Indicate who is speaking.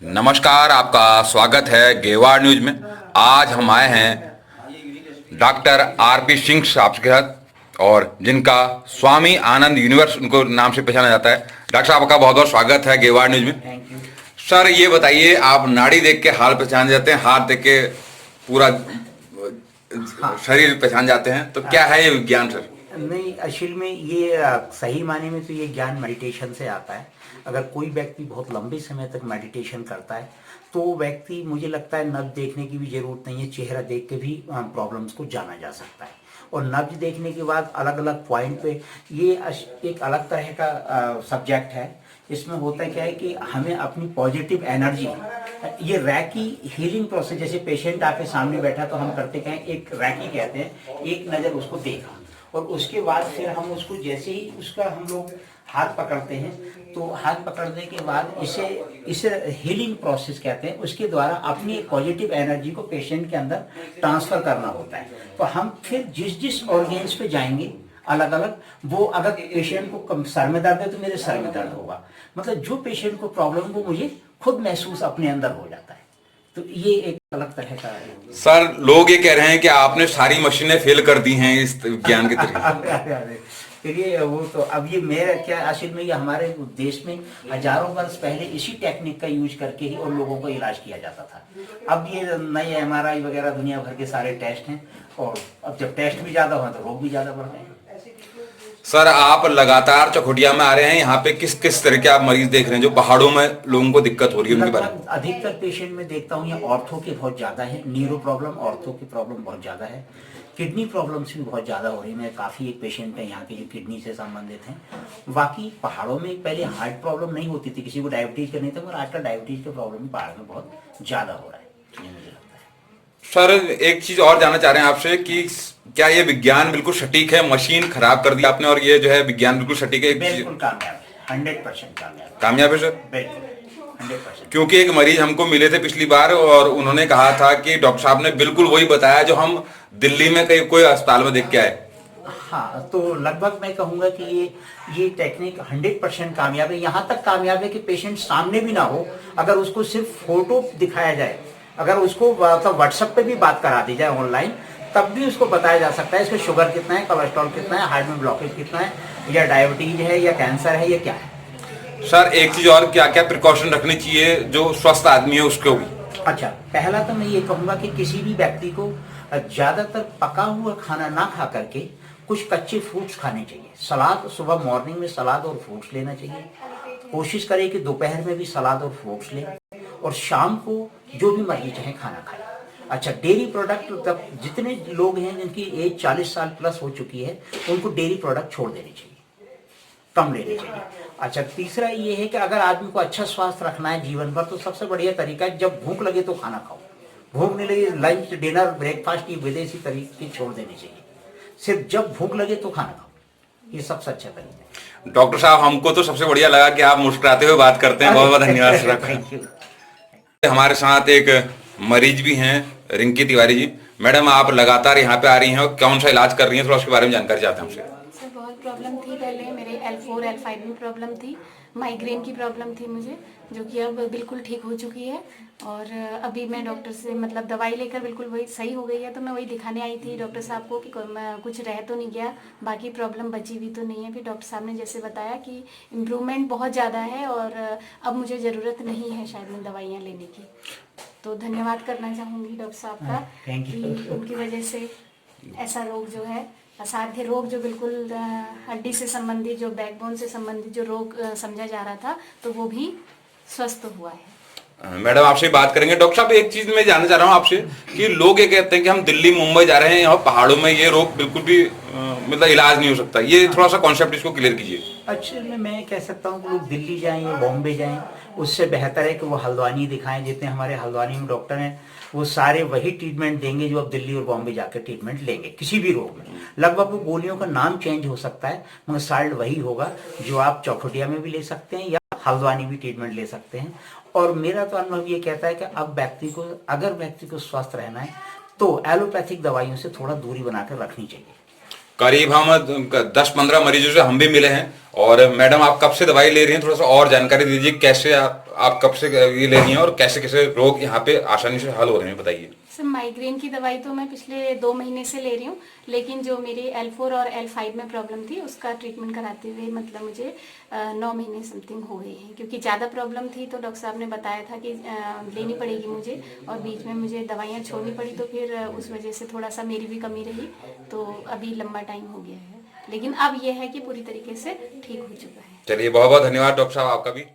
Speaker 1: नमस्कार, आपका स्वागत है गेवार न्यूज में। आज हम आए हैं डॉक्टर आरपी सिंह साहब के साथ, और जिनका स्वामी आनंद यूनिवर्स उनको नाम से पहचाना जाता है। डॉक्टर साहब का बहुत बहुत स्वागत है गेवार न्यूज में।
Speaker 2: थैंक यू
Speaker 1: सर, ये बताइए, आप नाड़ी देख के हाल पहचान जाते हैं, हाथ देख के पूरा शरीर पहचान जाते हैं, तो क्या है ये विज्ञान सर?
Speaker 2: नहीं, असल में ये सही मायने में तो ये ज्ञान मेडिटेशन से आता है। अगर कोई व्यक्ति बहुत लंबे समय तक मेडिटेशन करता है तो वो व्यक्ति, मुझे लगता है, नब्ज देखने की भी जरूरत नहीं है, चेहरा देख के भी प्रॉब्लम्स को जाना जा सकता है। और नब्ज देखने के बाद अलग अलग पॉइंट पे ये एक अलग तरह का सब्जेक्ट है। इसमें होता क्या है कि हमें अपनी पॉजिटिव एनर्जी, ये रैकी हीलिंग प्रोसेस, जैसे पेशेंट आपके सामने बैठा तो हम करते क्या है, एक रैकी कहते हैं, एक नज़र उसको देखा और उसके बाद फिर हम उसको जैसे ही उसका हम लोग हाथ पकड़ते हैं तो हाथ पकड़ने के बाद इसे हीलिंग प्रोसेस कहते हैं। उसके द्वारा अपनी पॉजिटिव एनर्जी को पेशेंट के अंदर ट्रांसफर करना होता है। तो हम फिर जिस जिस ऑर्गेन्स पे जाएंगे अलग अलग, वो अगर पेशेंट को सर में दर्द है तो मेरे सर में दर्द होगा, मतलब जो पेशेंट को प्रॉब्लम वो मुझे खुद महसूस अपने अंदर हो जाता है। तो ये एक अलग तरह का है।
Speaker 1: सर, लोग ये कह रहे हैं कि आपने सारी मशीनें फेल कर दी हैं इस विज्ञान के तरीके।
Speaker 2: चलिए, वो तो अब ये मेरा क्या, असल में ये हमारे देश में हजारों वर्ष पहले इसी टेक्निक का यूज करके ही और लोगों को इलाज किया जाता था। अब ये नए MRI वगैरह दुनिया भर के सारे टेस्ट हैं, और अब जब टेस्ट भी ज्यादा हो तो रोग भी ज्यादा बढ़ रहे हैं।
Speaker 1: सर, आप लगातार चौखुटिया में आ रहे हैं, यहाँ पे किस किस तरह के आप मरीज देख रहे हैं जो पहाड़ों में लोगों को दिक्कत हो रही है उनके बारे में?
Speaker 2: अधिकतर पेशेंट में देखता हूँ ये ऑर्थो के बहुत ज्यादा है, न्यूरो प्रॉब्लम, ऑर्थो की प्रॉब्लम बहुत ज्यादा है। किडनी प्रॉब्लम्स भी बहुत ज्यादा हो रही है। मेरे काफी एक पेशेंट है यहाँ के जो किडनी से संबंधित हैं। बाकी पहाड़ों में पहले हार्ट प्रॉब्लम नहीं होती थी, किसी को डायबिटीज का नहीं था, मगर आजकल डायबिटीज का प्रॉब्लम पहाड़ में बहुत ज्यादा हो रहा है, मुझे लगता है।
Speaker 1: सर, एक चीज और जानना चाह रहे हैं आपसे कि क्या ये विज्ञान बिल्कुल सटीक है? मशीन खराब कर दी आपने और ये जो है विज्ञान बिल्कुल सटीक है?
Speaker 2: बिल्कुल कामयाब है, 100% कामयाब।
Speaker 1: कामयाब है सर?
Speaker 2: बिल्कुल 100%।
Speaker 1: क्योंकि एक मरीज हमको मिले थे पिछली बार और उन्होंने कहा था कि डॉक्टर साहब ने बिल्कुल वही बताया जो हम दिल्ली में कहीं कोई अस्पताल में देख के आए।
Speaker 2: हाँ, तो लगभग मैं कहूँगा कि ये टेक्निक 100% कामयाब है। यहाँ तक कामयाब है कि पेशेंट सामने भी ना हो, अगर उसको सिर्फ फोटो दिखाया जाए, अगर उसको व्हाट्सएप पे भी बात करा दी जाए ऑनलाइन, तब भी उसको बताया जा सकता है इसमें शुगर कितना है, कोलेस्ट्रॉल कितना है, हार्ट में ब्लॉकेज कितना है, या डायबिटीज है, या कैंसर है, या क्या है।
Speaker 1: सर, एक चीज और, क्या क्या प्रिकॉशन रखनी चाहिए जो स्वस्थ आदमी है उसको भी?
Speaker 2: अच्छा, पहला तो मैं ये कहूँगा कि किसी भी व्यक्ति को ज्यादातर पका हुआ खाना ना खा करके कुछ कच्चे फ्रूट्स खाने चाहिए। सलाद, सुबह मॉर्निंग में सलाद और फ्रूट्स लेना चाहिए। कोशिश करें कि दोपहर में भी सलाद और फ्रूट्स लें, और शाम को जो भी मर्जी चाहे खाना खाएं। अच्छा, डेयरी प्रोडक्ट, तब जितने लोग हैं जिनकी एज 40 साल प्लस हो चुकी है उनको डेयरी प्रोडक्ट छोड़ देने चाहिए, कम लेने चाहिए। अच्छा, तीसरा ये है कि अगर आदमी को अच्छा स्वास्थ्य रखना है जीवन भर, तो सबसे बढ़िया तरीका है, जब भूख लगे तो खाना खाओ, भूख नहीं लगे लंच, डिनर, ब्रेकफास्ट, ये विदेशी तरीके छोड़ देने चाहिए। सिर्फ जब भूख लगे तो खाना खाओ, ये सबसे अच्छा तरीका है।
Speaker 1: डॉक्टर साहब, हमको तो सबसे बढ़िया लगा कि आप मुस्कुराते हुए बात करते हैं। बहुत बहुत धन्यवाद सर।
Speaker 2: Thank you.
Speaker 1: हमारे साथ एक मरीज भी हैं, रिंकी तिवारी जी। मैडम, आप लगातार यहाँ पे आ रही हैं और कौन सा इलाज कर रही हैं, थोड़ा उसके बारे में जानकारी चाहते हैं हमसे।
Speaker 3: सर, बहुत प्रॉब्लम थी पहले, मेरे L4 L5 में प्रॉब्लम थी, माइग्रेन की प्रॉब्लम थी मुझे, जो कि अब बिल्कुल ठीक हो चुकी है। और अभी मैं डॉक्टर से मतलब दवाई लेकर बिल्कुल वही सही हो गई है। तो मैं वही दिखाने आई थी डॉक्टर साहब को कि कुछ रह तो नहीं गया, बाकी प्रॉब्लम बची हुई तो नहीं है। फिर डॉक्टर साहब ने जैसे बताया कि इम्प्रूवमेंट बहुत ज़्यादा है और अब मुझे ज़रूरत नहीं है शायद में दवाइयाँ लेने की। तो धन्यवाद करना चाहूँगी डॉक्टर साहब का कि उनकी वजह से ऐसा रोग जो है, असाध्य रोग, जो बिल्कुल हड्डी से संबंधित, जो बैकबोन से संबंधित जो रोग समझा जा रहा था, तो वो भी स्वस्थ हुआ है।
Speaker 1: मैडम, आपसे बात करेंगे। डॉक्टर साहब, एक चीज मैं जानना चाह रहा हूँ आपसे कि लोग ये कहते हैं कि हम दिल्ली मुंबई जा रहे हैं और पहाड़ों में ये रोग बिल्कुल भी मतलब इलाज नहीं हो सकता। ये थोड़ा सा कॉन्सेप्ट इसको क्लियर कीजिए।
Speaker 2: एक्चुअली में मैं कह सकता हूँ कि लोग दिल्ली जाएं या बॉम्बे जाएं, उससे बेहतर है कि वो हल्द्वानी दिखाएं। जितने हमारे हल्द्वानी में डॉक्टर हैं वो सारे वही ट्रीटमेंट देंगे जो अब दिल्ली और बॉम्बे जाकर ट्रीटमेंट लेंगे किसी भी रोग में। लगभग वो गोलियों का नाम चेंज हो सकता है, मगर साल्ट वही होगा जो आप चौखुटिया में भी ले सकते हैं या हल्द्वानी भी ट्रीटमेंट ले सकते हैं। और मेरा तो अनुभव ये कहता है कि अब अगर व्यक्ति को स्वस्थ रहना है तो एलोपैथिक दवाइयों से थोड़ा दूरी बनाकर रखनी चाहिए।
Speaker 1: करीब हम 10-15 मरीजों से हम भी मिले हैं। और मैडम, आप कब से दवाई ले रही हैं, थोड़ा सा और जानकारी दीजिए, कैसे आप आप कब से ये ले रही हैं और कैसे कैसे रोग यहाँ पे आसानी से हल हो रहे हैं, बताइए।
Speaker 3: सर माइग्रेन की दवाई तो मैं पिछले 2 महीने से ले रही हूँ, लेकिन जो मेरी L4 और L5 में प्रॉब्लम थी उसका ट्रीटमेंट कराते हुए मतलब मुझे 9 महीने समथिंग हो गए हैं, क्योंकि ज़्यादा प्रॉब्लम थी तो डॉक्टर साहब ने बताया था कि लेनी पड़ेगी मुझे, और बीच में मुझे दवाइयाँ छोड़नी पड़ी, तो फिर उस वजह से थोड़ा सा मेरी भी कमी रही, तो अभी लंबा टाइम हो गया है, लेकिन अब यह है कि पूरी तरीके से ठीक हो चुका है।
Speaker 1: चलिए, बहुत बहुत धन्यवाद डॉक्टर साहब आपका भी।